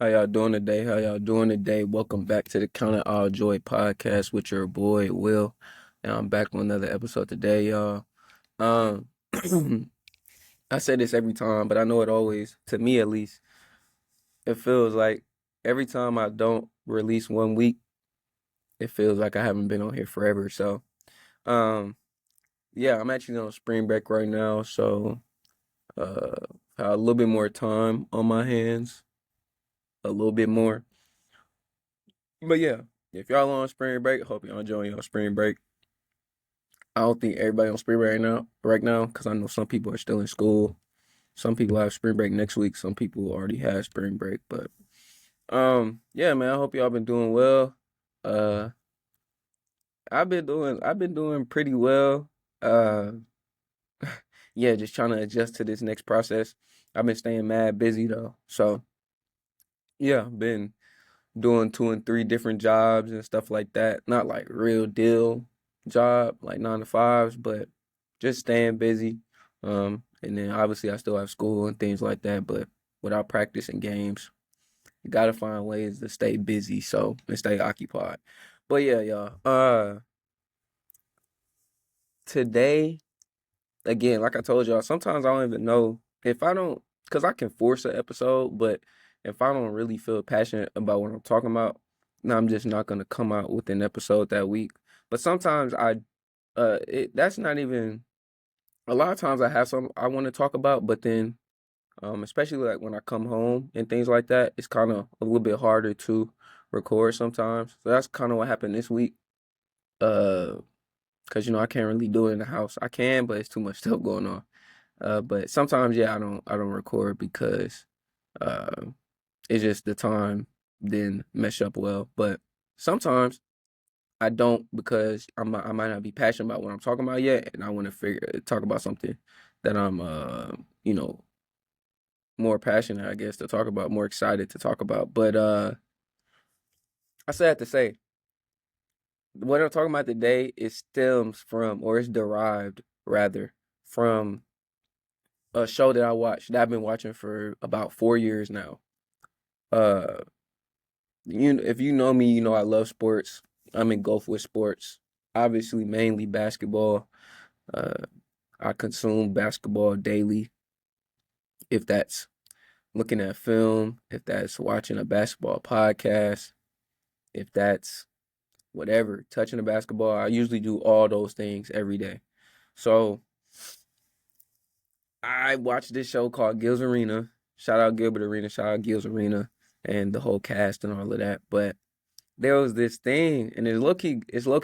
How y'all doing today? How y'all doing today? Welcome back to the Count It All Joy podcast with your boy Will. And I'm back with another episode today, y'all. Um, I say this every time, but I know it always, to me at least, it feels like every time I don't release 1 week, it feels like I haven't been on here forever. So, um, yeah, I'm actually on spring break right now, so uh, have a little bit more time on my hands, a little bit more. But yeah, if y'all on spring break, hope y'all enjoying your spring break. I don't think everybody on spring break right now, because I know some people are still in school. Some people have spring break next week. Some people already have spring break. But yeah, man, I hope y'all been doing well. Uh, I've been doing pretty well. Uh, yeah, just trying to adjust to this next process. I've been staying mad busy though. So yeah, been doing two and three different jobs and stuff like that. Not like real deal job, like 9 to 5s, but just staying busy. And then obviously I still have school and things like that, but without practice and games, you gotta find ways to stay busy and stay occupied. But yeah, y'all. Today, again, like I told y'all, sometimes I don't even know if I don't, because I can force an episode, but if I don't really feel passionate about what I'm talking about, then I'm just not gonna come out with an episode that week. But sometimes that's not even. A lot of times I have some I want to talk about, but then, especially like when I come home and things like that, it's kind of a little bit harder to record sometimes. So that's kind of what happened this week. Uh, because I can't really do it in the house. I can, but it's too much stuff going on. But sometimes, yeah, I don't record because uh, it's just the time didn't mesh up well. But sometimes I don't because I might not be passionate about what I'm talking about yet, and I want to talk about something that I'm you know more passionate, I guess, to talk about, more excited to talk about. But I say that to say what I'm talking about today is stems from, or it's derived rather from a show that I watched that I've been watching for about 4 years now. Uh, if you know me, you know I love sports. I'm engulfed with sports. Obviously, mainly basketball. Uh, I consume basketball daily. If that's looking at film, if that's watching a basketball podcast, if that's whatever, touching a basketball, I usually do all those things every day. So I watched this show called Gil's Arena. Shout out Gilbert Arena, shout out Gil's Arena, and the whole cast and all of that. But there was this thing, and it's low key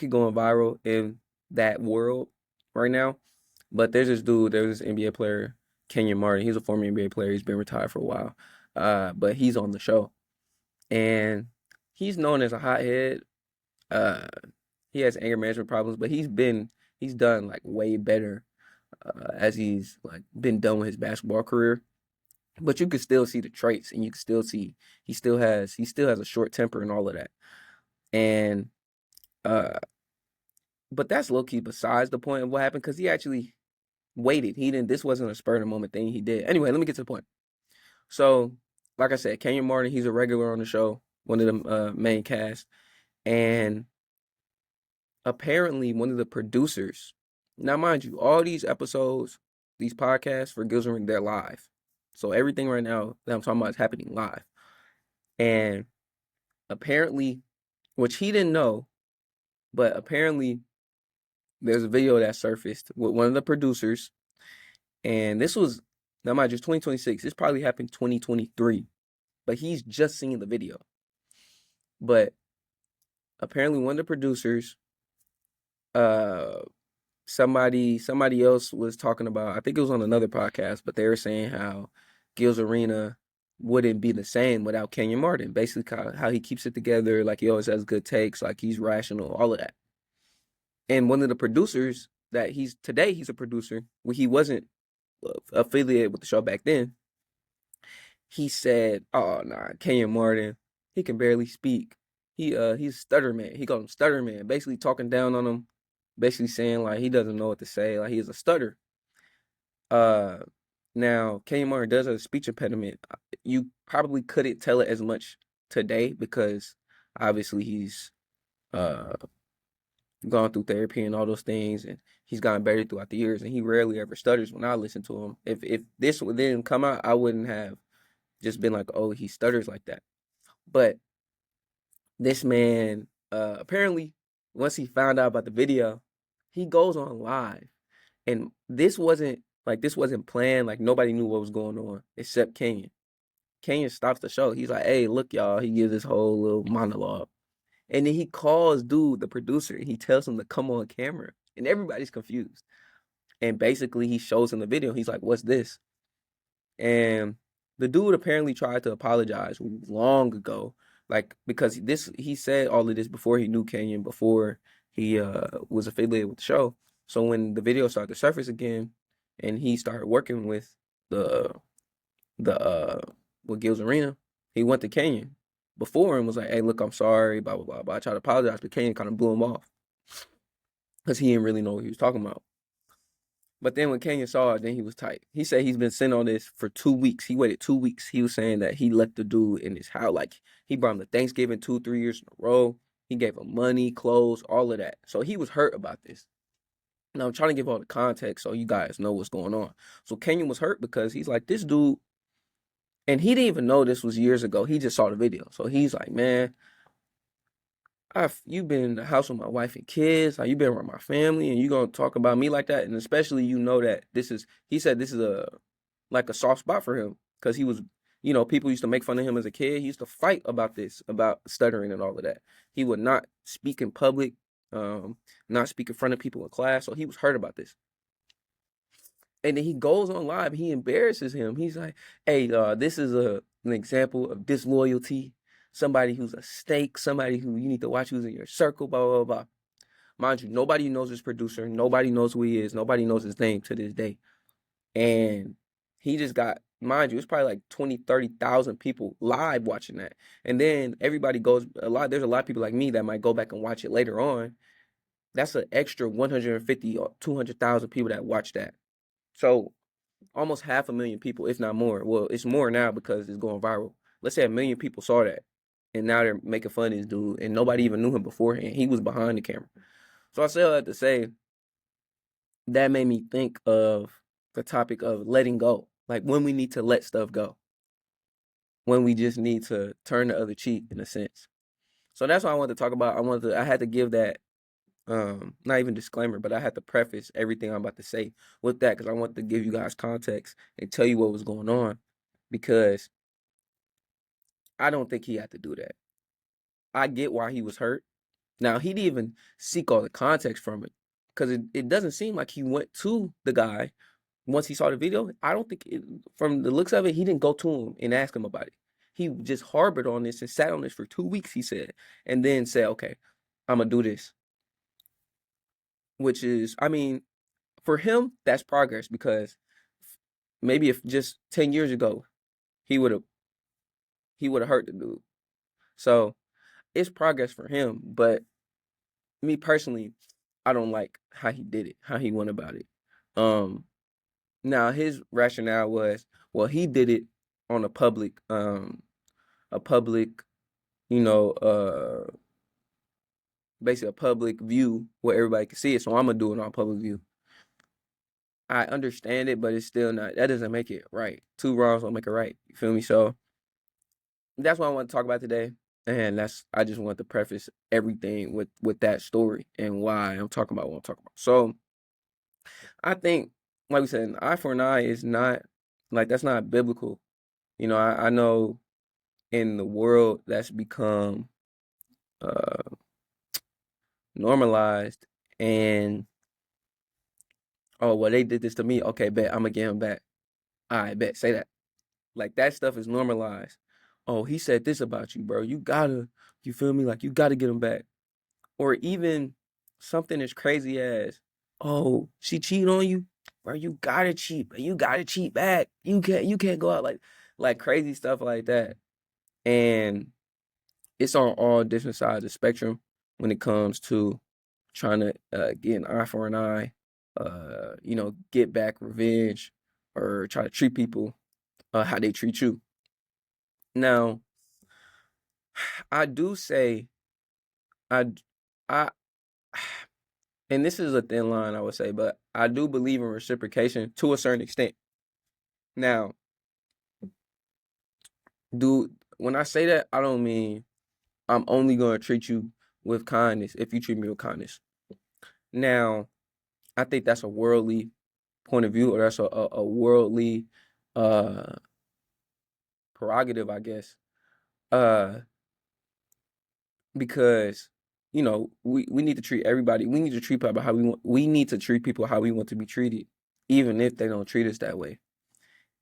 going viral in that world right now. But there's this NBA player, Kenyon Martin. He's a former NBA player. He's been retired for a while. But he's on the show. And he's known as a hothead. Uh, he has anger management problems, but he's done like way better as he's like been done with his basketball career. But you can still see the traits, and you can still see he still has a short temper and all of that. And uh, but that's low key besides the point of what happened because he actually waited. He didn't. This wasn't a spur of the moment thing he did. Anyway, let me get to the point. So, like I said, Kenyon Martin, he's a regular on the show, one of the main cast, and apparently one of the producers. Now, mind you, all these episodes, these podcasts for Gills and Ring, they're live. So everything right now that I'm talking about is happening live. And apparently, which he didn't know, but apparently there's a video that surfaced with one of the producers. And this was, now mind you, 2026. This probably happened 2023. But he's just seen the video. But apparently one of the producers, uh, somebody else was talking about, I think it was on another podcast, but they were saying how Gil's Arena wouldn't be the same without Kenyon Martin. Basically, how he keeps it together, like he always has good takes, like he's rational, all of that. And one of the producers that he's a producer, when he wasn't affiliated with the show back then, he said, "Oh nah, Kenyon Martin, he can barely speak. He's stutter man. He called him stutter man, basically talking down on him, basically saying like he doesn't know what to say, like he is a stutter." Uh Now, Kenyon Martin does have a speech impediment. You probably couldn't tell it as much today because obviously he's uh gone through therapy and all those things, and he's gotten better throughout the years, and he rarely ever stutters when I listen to him. If this didn't come out, I wouldn't have just been like, oh, he stutters like that. But this man, apparently, once he found out about the video, he goes on live, and this wasn't planned. Like nobody knew what was going on except Kenyon. Kenyon stops the show. He's like, "Hey, look, y'all." He gives this whole little monologue, and then he calls dude, the producer, and he tells him to come on camera, and everybody's confused. And basically, he shows him the video. He's like, "What's this?" And the dude apparently tried to apologize long ago, like because he said all of this before he knew Kenyon, before he was affiliated with the show. So when the video started to surface again, and he started working with the the with Gil's Arena, he went to Kenyon before and was like, "Hey, look, I'm sorry, blah blah blah." But I tried to apologize, but Kenyon kind of blew him off because he didn't really know what he was talking about. But then when Kenyon saw it, then he was tight. He said he's been sitting on this for 2 weeks. He waited 2 weeks. He was saying that he let the dude in his house. Like, he brought him to Thanksgiving 2, 3 years in a row. He gave him money, clothes, all of that. So he was hurt about this. Now I'm trying to give all the context so you guys know what's going on. So Kenyon was hurt because he's like, this dude, and he didn't even know this was years ago. He just saw the video. So he's like, man, you've been in the house with my wife and kids, like you've been around my family, and you gonna talk about me like that, and especially that he said this is like a soft spot for him because he was, people used to make fun of him as a kid. He used to fight about this, about stuttering and all of that. He would not speak in public, not speak in front of people in class, so he was hurt about this. And then he goes on live, he embarrasses him. He's like, "Hey, this is an example of disloyalty. Somebody who's a snake, somebody who you need to watch who's in your circle, blah, blah, blah." Mind you, nobody knows this producer. Nobody knows who he is. Nobody knows his name to this day. And he just got, mind you, it's probably like 20, 30,000 people live watching that. And then everybody there's a lot of people like me that might go back and watch it later on. That's an extra 150 or 200,000 people that watch that. So almost 500,000 people, if not more. Well, it's more now because it's going viral. Let's say 1,000,000 people saw that, and now they're making fun of this dude, and nobody even knew him beforehand. He was behind the camera. So I say all that to say that made me think of the topic of letting go, like when we need to let stuff go, when we just need to turn the other cheek in a sense. So that's what I wanted to talk about. I had to give that not even disclaimer, but I had to preface everything I'm about to say with that because I want to give you guys context and tell you what was going on, because I don't think he had to do that. I get why he was hurt. Now, he didn't even seek all the context from it because it doesn't seem like he went to the guy once he saw the video. I don't think, from the looks of it, he didn't go to him and ask him about it. He just harbored on this and sat on this for 2 weeks, he said, and then said, okay, I'm going to do this. Which is, I mean, for him, that's progress, because maybe if just 10 years ago, he would have hurt the dude. So it's progress for him. But me personally, I don't like how he did it, how he went about it. Now his rationale was, well, he did it on a public, you know, basically a public view where everybody can see it. So I'm gonna do it on public view. I understand it, but it's still not. That doesn't make it right. Two wrongs don't make it right. You feel me? So that's what I want to talk about today, and I just want to preface everything with that story and why I'm talking about what I'm talking about. So I think, like we said, an eye for an eye is not, like, that's not biblical. I know in the world that's become uh normalized, and oh, well, they did this to me. Okay, bet I'm gonna get him back. All right, bet, say that. Like, that stuff is normalized. Oh, he said this about you, bro. You feel me? Like, you gotta get him back. Or even something as crazy as, oh, she cheated on you, bro. You gotta cheat, but you gotta cheat back. You can't go out like crazy stuff like that. And it's on all different sides of the spectrum when it comes to trying to get an eye for an eye, get back revenge, or try to treat people how they treat you. Now, I do say I I and this is a thin line, I would say, but I do believe in reciprocation to a certain extent. Now, do when I say that, I don't mean I'm only going to treat you with kindness if you treat me with kindness. Now, I think that's a worldly point of view, or that's a worldly uh prerogative, I guess. Uh, because we need to treat everybody. We need to treat people how we want. We need to treat people how we want to be treated, even if they don't treat us that way.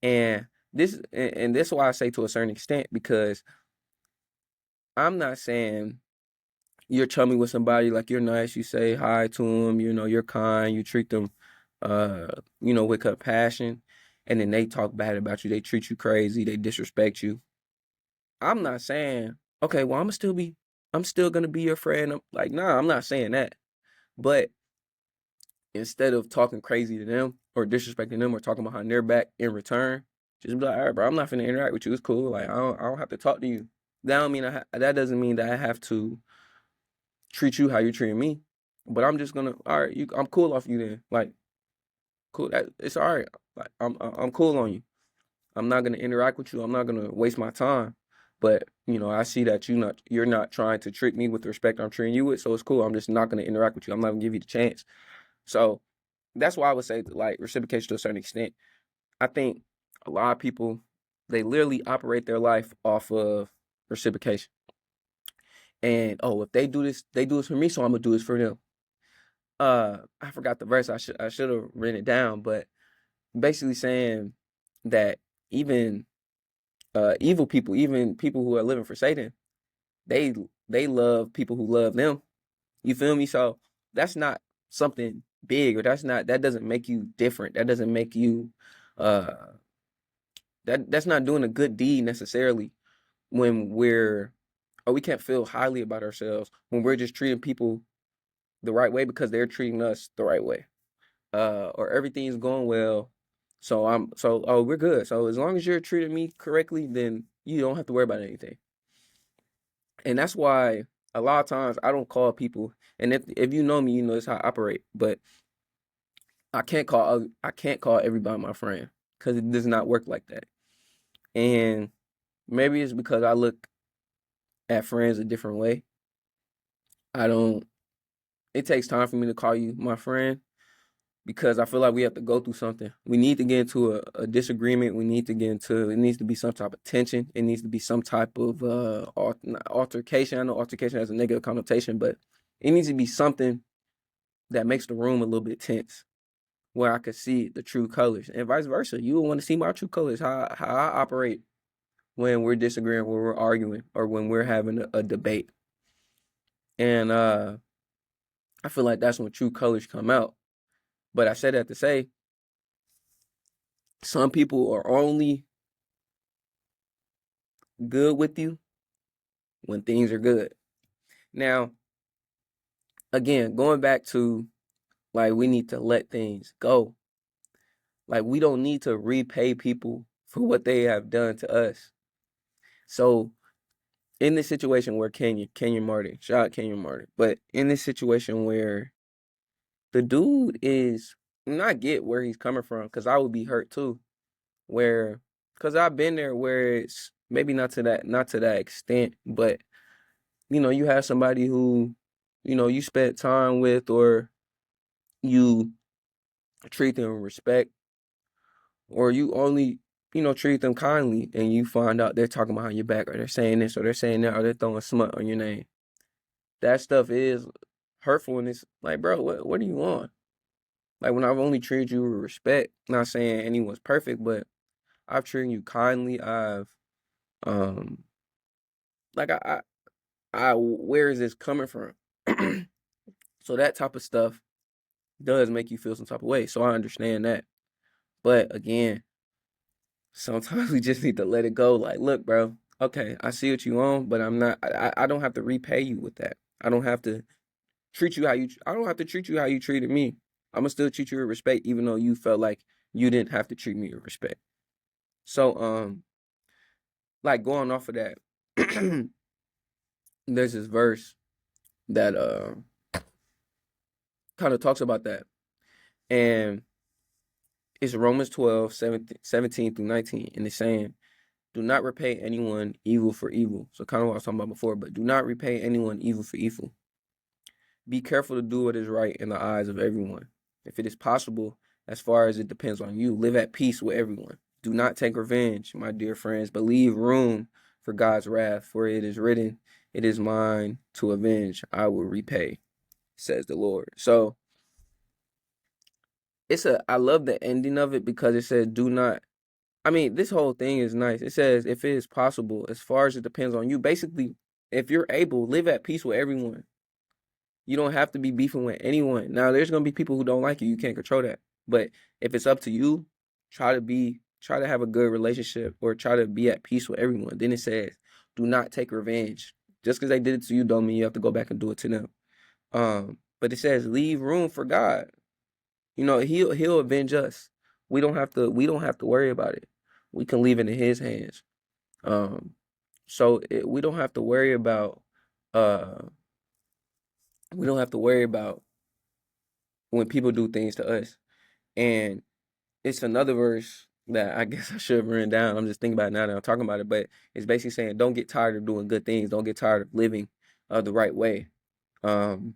And this is why I say to a certain extent, because I'm not saying you're chummy with somebody, like you're nice, you say hi to them, you're kind, you treat them, uh, with compassion, and then they talk bad about you, they treat you crazy, they disrespect you. I'm not saying, okay, well, I'm still gonna be your friend. I'm like, nah, I'm not saying that. But instead of talking crazy to them or disrespecting them or talking behind their back in return, just be like, all right, bro, I'm not finna interact with you. It's cool. Like, I don't have to talk to you. That doesn't mean that I have to treat you how you treat me. But I'm just gonna, all right, I'm cool off you then. Like, cool. It's all right. Like, I'm cool on you. I'm not gonna interact with you. I'm not gonna waste my time. But I see that you're not trying to treat me with the respect I'm treating you with. So it's cool. I'm just not gonna interact with you. I'm not gonna give you the chance. So that's why I would say like reciprocation to a certain extent. I think a lot of people, they literally operate their life off of reciprocation. And oh, if they do this for me, so I'm gonna do this for them. I forgot the verse. I should have written it down, but basically saying that even evil people, even people who are living for Satan, they they love people who love them. You feel me? So that's not something big, or that doesn't make you different. That doesn't make you uh that's not doing a good deed necessarily when we can't feel highly about ourselves when we're just treating people the right way because they're treating us the right way. Or everything's going well. So we're good. So as long as you're treating me correctly, then you don't have to worry about anything. And that's why a lot of times I don't call people, and if you know me, you know this how I operate, but I can't call everybody my friend because it does not work like that. And maybe it's because I look at friends a different way. I don't It takes time for me to call you my friend because I feel like we have to go through something. We need to get into a disagreement. It needs to be some type of tension. It needs to be some type of altercation. I know altercation has a negative connotation, but it needs to be something that makes the room a little bit tense where I could see the true colors, and vice versa. You will want to see my true colors, how I operate when we're disagreeing, when we're arguing, or when we're having a debate. And I feel like that's when true colors come out. But I said that to say some people are only good with you when things are good. Now, again, going back to like we need to let things go. Like we don't need to repay people for what they have done to us. So in this situation where Kenyon Martin, shout out Kenyon Martin, but in this situation where the dude is, and I get where he's coming from, because I would be hurt too. Because I've been there where it's maybe not to that extent, but you have somebody who, you spent time with, or you treat them with respect, or you only, treat them kindly, and you find out they're talking behind your back, or they're saying this, or they're saying that, or they're throwing smut on your name. That stuff is hurtful, and it's like, bro, what do you want? Like when I've only treated you with respect, not saying anyone's perfect, but I've treated you kindly. I've um like where is this coming from? So that type of stuff does make you feel some type of way. So I understand that. But again, sometimes we just need to let it go. Like, look, bro, okay, I see what you want, but I don't have to repay you with that. I don't have to I don't have to treat you how you treated me. I'm gonna still treat you with respect, even though you felt like you didn't have to treat me with respect. So like going off of that, there's this verse that kind of talks about that. And it's Romans 12, 17 through 19. And it's saying, do not repay anyone evil for evil. So kind of what I was talking about before, but do not repay anyone evil for evil. Be careful to do what is right in the eyes of everyone. If it is possible, as far as it depends on you, live at peace with everyone. Do not take revenge, my dear friends, but leave room for God's wrath, for it is written, it is mine to avenge, I will repay, says the Lord. So I love the ending of it because it says, do not, I mean, this whole thing is nice. It says, if it is possible, as far as it depends on you, basically, if you're able, live at peace with everyone. You don't have to be beefing with anyone. Now, there's gonna be people who don't like you. You can't control that. But if it's up to you, try to have a good relationship or try to be at peace with everyone. Then it says, do not take revenge. Just because they did it to you don't mean you have to go back and do it to them. But it says leave room for God. You know, he'll avenge us. We don't have to worry about it. We can leave it in his hands. We don't have to worry about uh we don't have to worry about when people do things to us. And it's another verse that I guess I should have written down. I'm just thinking about it now that I'm talking about it, but it's basically saying don't get tired of doing good things. Don't get tired of living the right way. Um,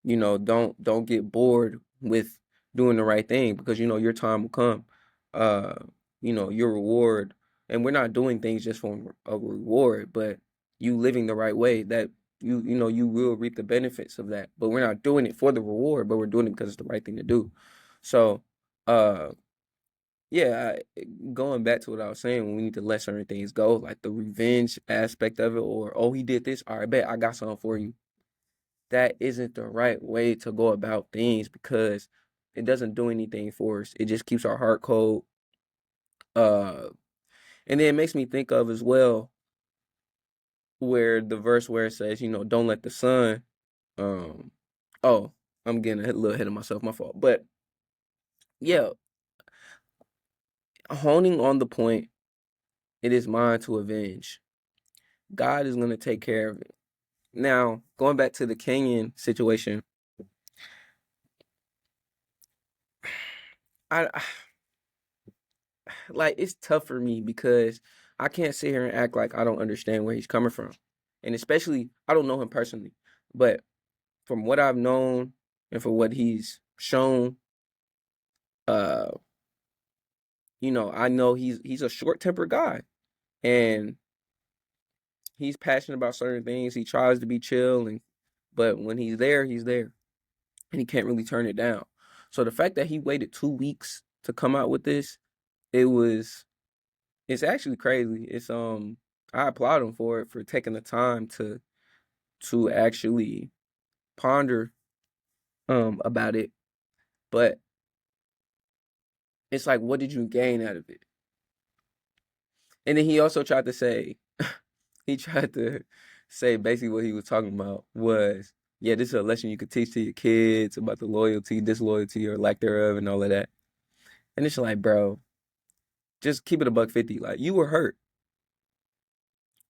don't get bored with doing the right thing because your time will come. Uh, your reward, and we're not doing things just for a reward, but you living the right way that you will reap the benefits of that. But we're not doing it for the reward, but we're doing it because it's the right thing to do. So, uh, yeah, going back to what I was saying, when we need to let certain things go, like the revenge aspect of it, or oh, he did this, all right, bet I got something for you. That isn't the right way to go about things because it doesn't do anything for us. It just keeps our heart cold. Uh, and then it makes me think of as well where the verse where it says, don't let the sun. Um, oh, I'm getting a little ahead of myself. My fault. But yeah, honing on the point, it is mine to avenge. God is going to take care of it. Now, going back to the Kenyan situation, I like it's tough for me because I can't sit here and act like I don't understand where he's coming from. And especially I don't know him personally, but from what I've known and for what he's shown, uh, I know he's a short-tempered guy and he's passionate about certain things. He tries to be chill but when he's there, and he can't really turn it down. So the fact that he waited 2 weeks to come out with this, it was it's actually crazy. I applaud him for taking the time to actually ponder about it. But it's like, what did you gain out of it? And then he also tried to say he tried to say basically what he was talking about was, yeah, this is a lesson you could teach to your kids about the loyalty, disloyalty, or lack thereof, and all of that. And it's like, bro, just keep it a buck 50. Like you were hurt.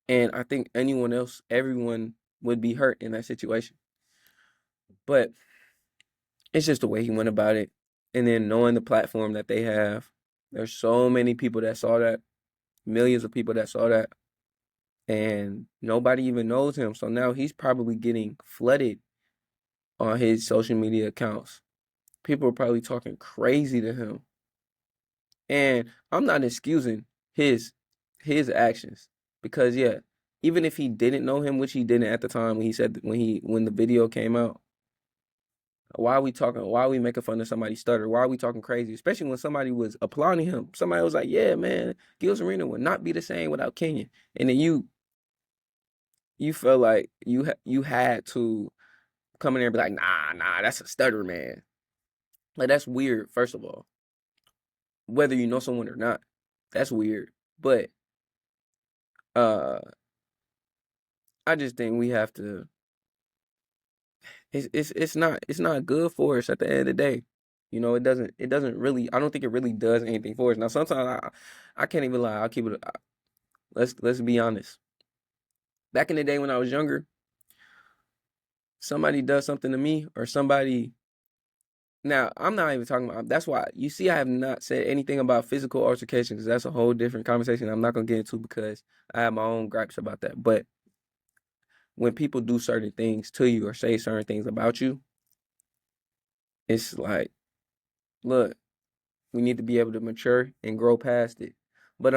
And I think everyone would be hurt in that situation. But it's just the way he went about it. And then knowing the platform that they have, there's so many people that saw that, millions of people that saw that, and nobody even knows him. So now he's probably getting flooded on his social media accounts. People are probably talking crazy to him. And I'm not excusing his actions because yeah, even if he didn't know him, which he didn't at the time when the video came out, why are we talking? Why are we making fun of somebody's stutter? Why are we talking crazy? Especially when somebody was applauding him. Somebody was like, "Yeah, man, Gilles Arena would not be the same without Kenyon." And then you felt like you had to come in there and be like, "Nah, that's a stutter, man." Like that's weird. First of all, whether you know someone or not, that's weird. But uh, I just think we have to. It's not good for us at the end of the day. You know, it doesn't really. I don't think it really does anything for us. Now, sometimes I can't even lie. I'll keep it. Let's be honest. Back in the day when I was younger, somebody does something to me or somebody. Now, I'm not even talking about. That's why you see, I have not said anything about physical altercation because that's a whole different conversation. I'm not gonna get into because I have my own gripes about that. But when people do certain things to you or say certain things about you, it's like, look, we need to be able to mature and grow past it. But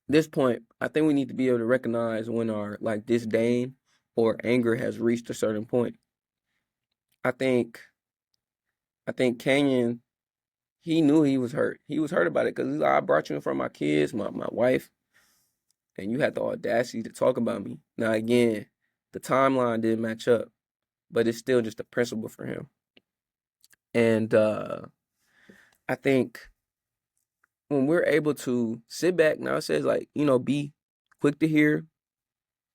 this point, I think we need to be able to recognize when our like disdain or anger has reached a certain point. I think I think Canyon, he knew he was hurt. He was hurt about it because like, I brought you in front of my kids, my wife, and you had the audacity to talk about me. Now again, the timeline didn't match up, but it's still just a principle for him. And I think when we're able to sit back, now it says like, be quick to hear,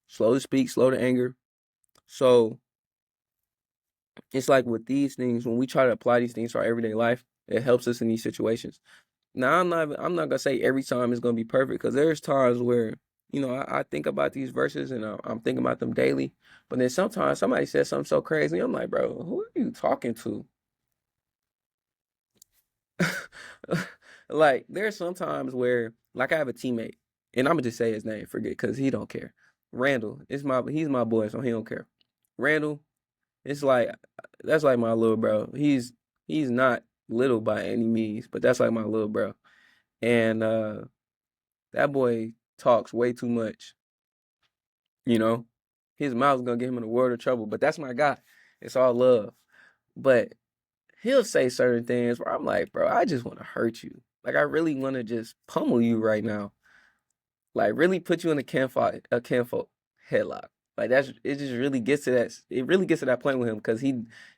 slow to speak, slow to anger. So it's like with these things, when we try to apply these things to our everyday life, it helps us in these situations. Now I'm not gonna say every time it's gonna be perfect because there's times where I think about these verses and I'm thinking about them daily, but then sometimes somebody says something so crazy, I'm like, bro, who are you talking to? Like there's sometimes where like I have a teammate, and I'm gonna just say his name, forget because he don't care. Randall, he's my boy, so he don't care. Randall, it's like that's like my little bro. He's not little by any means, but that's like my little bro. And that boy talks way too much, you know. His mouth's gonna get him in a world of trouble, but that's my guy. It's all love. But he'll say certain things where I'm like, bro, I just want to hurt you. Like I really want to just pummel you right now. Like really put you in a canfo headlock. Like that's it. Just really gets to that. It really gets to that point with him because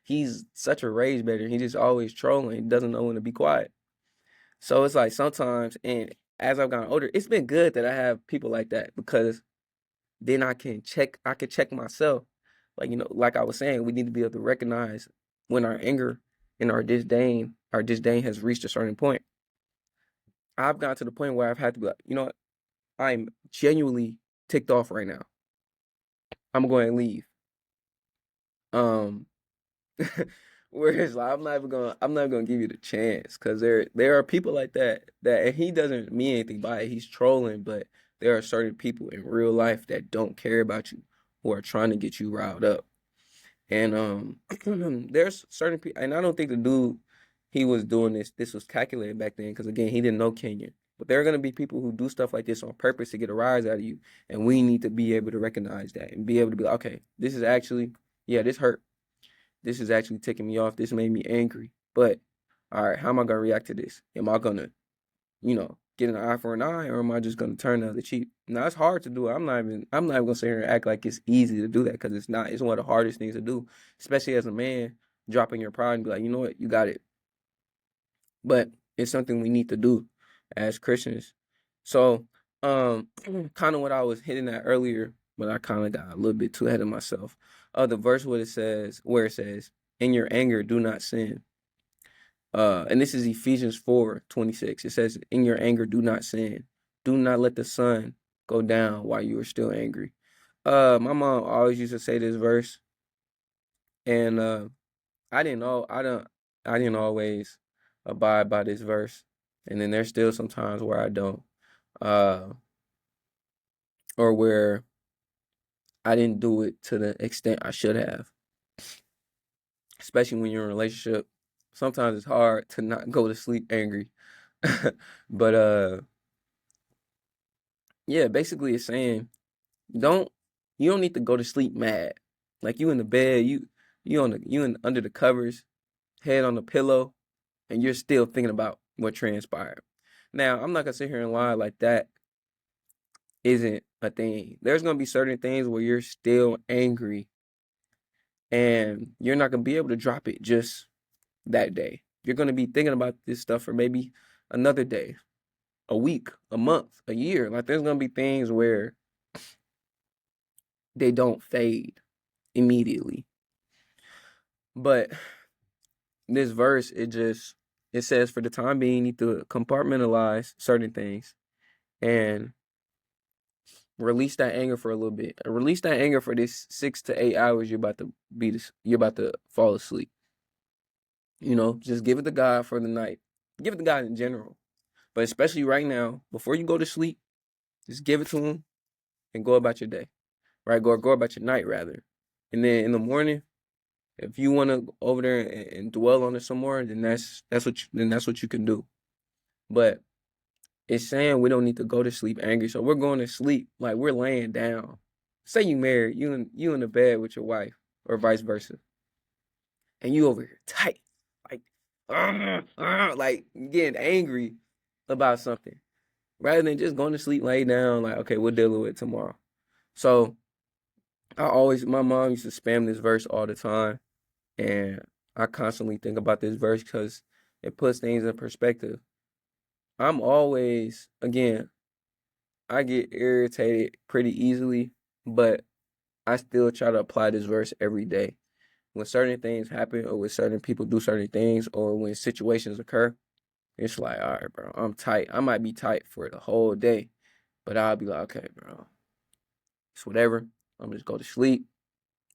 he's such a rage baiter. He just always trolling. He doesn't know when to be quiet. So it's like sometimes, and as I've gotten older, it's been good that I have people like that because then I can check myself. Like, like I was saying, we need to be able to recognize when our anger and our disdain has reached a certain point. I've gotten to the point where I've had to be like, you know what? I'm genuinely ticked off right now. I'm going to leave. Um, Whereas like, I'm not gonna give you the chance because there are people like that and he doesn't mean anything by it. He's trolling, but there are certain people in real life that don't care about you who are trying to get you riled up. And there's certain people, and I don't think the dude he was doing this was calculated back then because again he didn't know Kenyan. But there are gonna be people who do stuff like this on purpose to get a rise out of you, and we need to be able to recognize that and be able to be like, okay, this is actually yeah, this hurt, this is actually ticking me off. This made me angry. But all right, how am I gonna react to this? Am I gonna, get an eye for an eye, or am I just gonna turn the other cheek? Now it's hard to do. I'm not even gonna sit here and act like it's easy to do that because it's not. It's one of the hardest things to do, especially as a man, dropping your pride and be like, you know what, you got it. But it's something we need to do as Christians. So, kind of what I was hitting at earlier, but I kind of got a little bit too ahead of myself. The verse where it says, "In your anger, do not sin." And this is Ephesians 4:26. It says, "In your anger, do not sin. Do not let the sun go down while you are still angry." My mom always used to say this verse, and I didn't know I didn't always abide by this verse, and then there's still some times where I don't, uh, or where I didn't do it to the extent I should have. Especially when you're in a relationship, sometimes it's hard to not go to sleep angry. But yeah, basically it's saying don't you don't need to go to sleep mad. Like you in the bed, you in under the covers, head on the pillow, and you're still thinking about what transpired. Now, I'm not gonna sit here and lie like that isn't a thing. There's gonna be certain things where you're still angry and you're not gonna be able to drop it just that day. You're gonna be thinking about this stuff for maybe another day, a week, a month, a year. Like there's gonna be things where they don't fade immediately. But this verse, it says for the time being, you need to compartmentalize certain things and release that anger for a little bit. Release that anger for this 6 to 8 hours you're about to fall asleep. Just give it to God for the night. Give it to God in general. But especially right now, before you go to sleep, just give it to him and go about your day. Right? Go about your night rather. And then in the morning, if you want to go over there and dwell on it some more, then that's what you can do. But it's saying we don't need to go to sleep angry. So we're going to sleep like we're laying down. Say you married, you in the bed with your wife, or vice versa, and you over here tight, like like getting angry about something, rather than just going to sleep, lay down, like, okay, we'll deal with it tomorrow. So my mom used to spam this verse all the time, and I constantly think about this verse because it puts things in perspective. I'm always, again, I get irritated pretty easily, but I still try to apply this verse every day. When certain things happen, or when certain people do certain things, or when situations occur, it's like, all right, bro, I'm tight. I might be tight for the whole day, but I'll be like, okay, bro, it's whatever. I'm just go to sleep.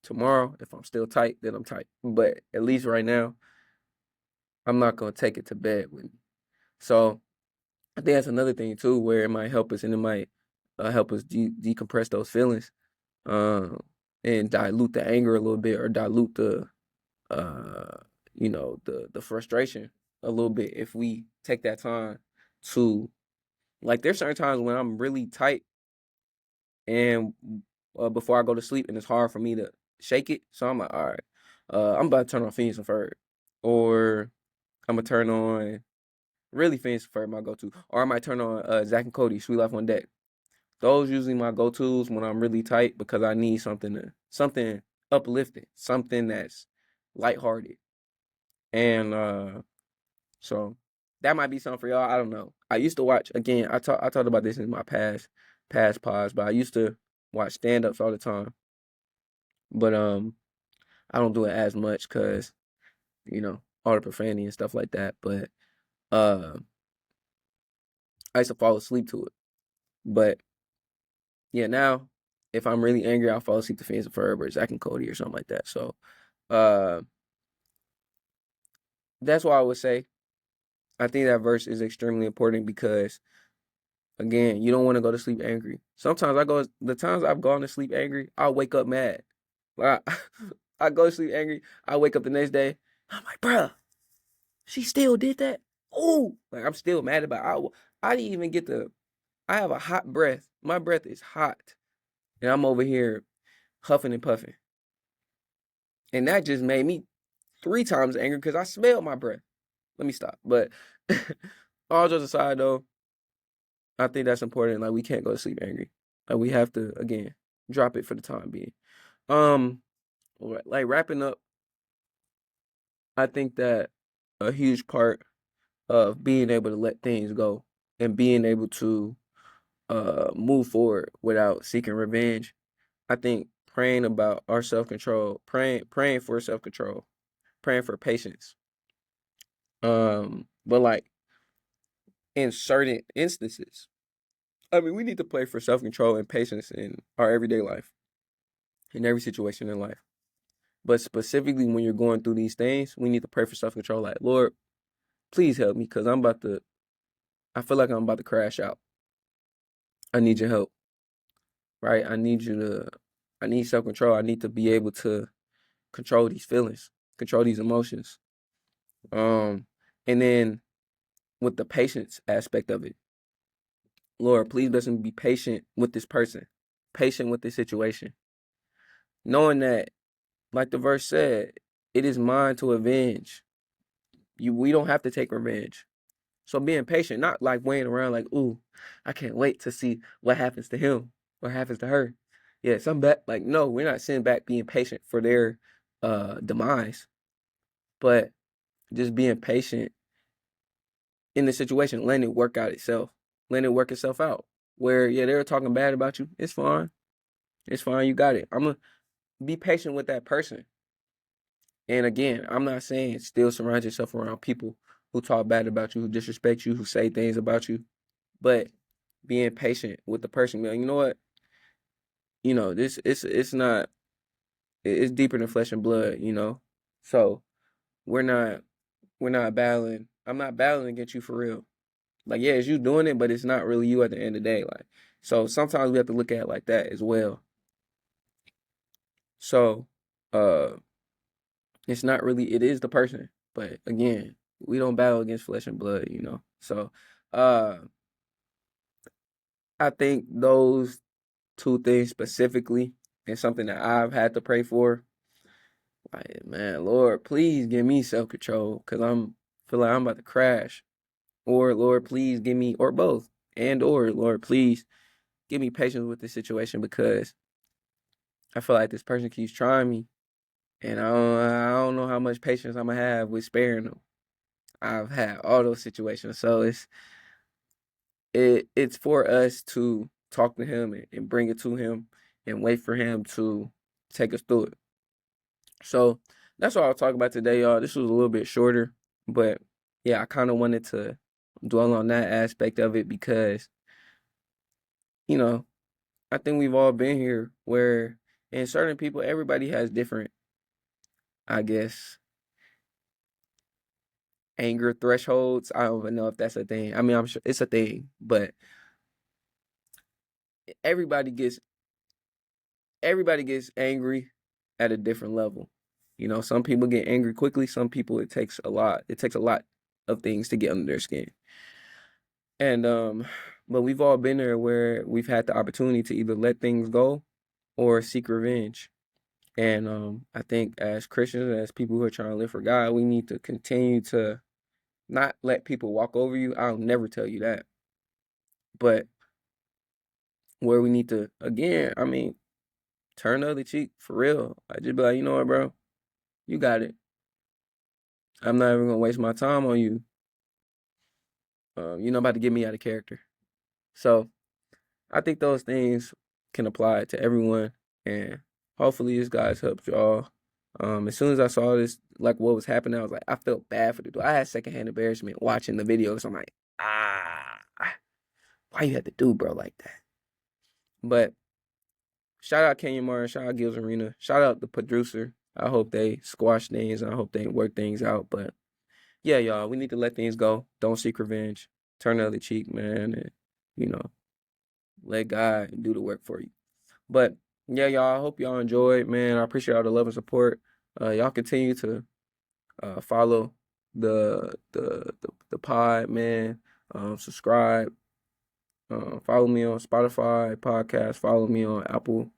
Tomorrow, if I'm still tight, then I'm tight. But at least right now, I'm not gonna take it to bed with me. So I think that's another thing too, where it might help us, and it might help us decompress those feelings, um, and dilute the anger a little bit, or dilute uh, the frustration a little bit if we take that time to, like, there's certain times when I'm really tight and before I go to sleep, and it's hard for me to shake it. So I'm like, all right, I'm about to turn on Phineas and Ferb, or I'm gonna turn on really Phineas and Ferb, my go-to, or I might turn on Zach and Cody, Sweet Life on Deck. Those usually my go-tos when I'm really tight, because I need something uplifting, something that's lighthearted. And so that might be something for y'all. I don't know. I used to watch, again, I talked about this in my past pods, but I used to watch stand-ups all the time. But I don't do it as much because, all the profanity and stuff like that. But uh I used to fall asleep to it. But yeah, now if I'm really angry, I'll fall asleep to Phineas and Ferb or Zack and Cody or something like that. So uh that's why I would say I think that verse is extremely important, because again, you don't want to go to sleep angry. Sometimes the times I've gone to sleep angry, I'll wake up mad. Like, I go to sleep angry, I wake up the next day, I'm like, bruh, she still did that? Oh, like, I'm still mad about it. I didn't even get I have a hot breath. My breath is hot. And I'm over here huffing and puffing. And that just made me 3 times angry because I smelled my breath. Let me stop. But all jokes aside, though, I think that's important. Like, we can't go to sleep angry. Like, we have to, again, drop it for the time being. Um, like, wrapping up, I think that a huge part of being able to let things go and being able to move forward without seeking revenge, I think praying about our self-control, praying for self-control, praying for patience. But like, in certain instances, I mean, we need to pray for self-control and patience in our everyday life, in every situation in life. But specifically when you're going through these things, we need to pray for self-control. Like, Lord, please help me, because I feel like I'm about to crash out. I need your help, right? I need self-control. I need to be able to control these feelings, control these emotions. Um, and then with the patience aspect of it, Lord, please let me be patient with this person, patient with this situation, knowing that, like the verse said, it is mine to avenge. We don't have to take revenge. So being patient, not like waiting around like, ooh, I can't wait to see what happens to him, what happens to her. Yeah, some back, like, no, we're not sitting back being patient for their demise, but just being patient in the situation, letting it work out itself, letting it work itself out. Where, yeah, they were talking bad about you. It's fine. It's fine. You got it. I'm gonna be patient with that person. And again, I'm not saying still surround yourself around people who talk bad about you, who disrespect you, who say things about you, but being patient with the person. Be like, you know what? This it's not it's deeper than flesh and blood. So we're not we're not battling. I'm not battling against you for real. Like, yeah, it's you doing it, but it's not really you at the end of the day. Like, so sometimes we have to look at it like that as well. So, uh, it's not really, it is the person, but again, we don't battle against flesh and blood. So, uh, I think those two things specifically is something that I've had to pray for. Like, man, Lord, please give me self control because feel like I'm about to crash. Or Lord, please give me, or both, and or Lord, please give me patience with this situation because I feel like this person keeps trying me, and I don't know how much patience I'm gonna have with sparing them. I've had all those situations, so it's for us to talk to him and bring it to him and wait for him to take us through it. So that's what I'll talk about today, y'all. This was a little bit shorter, but yeah, I kind of wanted to dwell on that aspect of it because you know I think we've all been here where, in certain people, everybody has different, I guess, anger thresholds. I don't even know if that's a thing. I mean, I'm sure it's a thing, but everybody gets everybody gets angry at a different level. Some people get angry quickly. Some people it takes a lot. It takes a lot of things to get under their skin. And but we've all been there where we've had the opportunity to either let things go or seek revenge. And I think as Christians, as people who are trying to live for God, we need to continue to not let people walk over you. I'll never tell you that. But where we need to, again, I mean, turn the other cheek for real. I just be like, you know what, bro? You got it. I'm not even gonna waste my time on you. You're not about to get me out of character. So I think those things can apply to everyone, and hopefully this guys helped y'all. As soon as I saw this, like what was happening, I was like, I felt bad for the dude. I had secondhand embarrassment watching the videos. I'm like, why you had to do bro like that? But shout out Kenyon Martin, shout out Gills Arena, shout out the producer. I hope they squash things and I hope they work things out. But yeah, y'all, we need to let things go. Don't seek revenge. Turn the other cheek, man, and you know, let God do the work for you. But yeah, y'all, I hope y'all enjoyed, man. I appreciate all the love and support. Y'all continue to follow the pod, man. Subscribe. Follow me on Spotify podcast. Follow me on Apple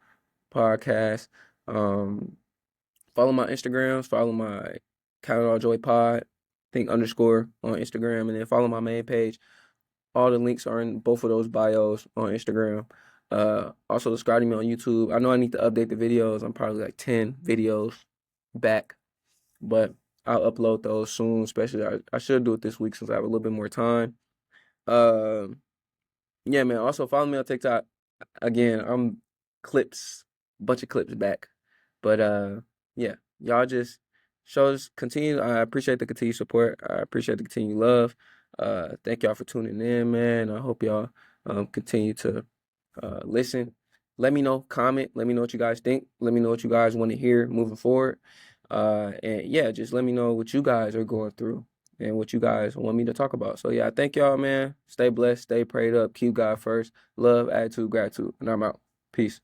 Podcast. Follow my Instagrams. Follow my Count It All Joy Pod. Think underscore on Instagram, and then follow my main page. All the links are in both of those bios on Instagram. Also subscribe to me on YouTube. I know I need to update the videos. I'm probably like 10 videos back, but I'll upload those soon. Especially I should do it this week since I have a little bit more time. Yeah, man. Also follow me on TikTok. Again, I'm bunch of clips back. But yeah, y'all just show us continue. I appreciate the continued support. I appreciate the continued love. Thank y'all for tuning in, man. I hope y'all continue to listen. Let me know, comment. Let me know what you guys think. Let me know what you guys want to hear moving forward. And yeah, just let me know what you guys are going through and what you guys want me to talk about. So yeah, thank y'all, man. Stay blessed, stay prayed up, keep God first. Love, attitude, gratitude. And I'm out. Peace.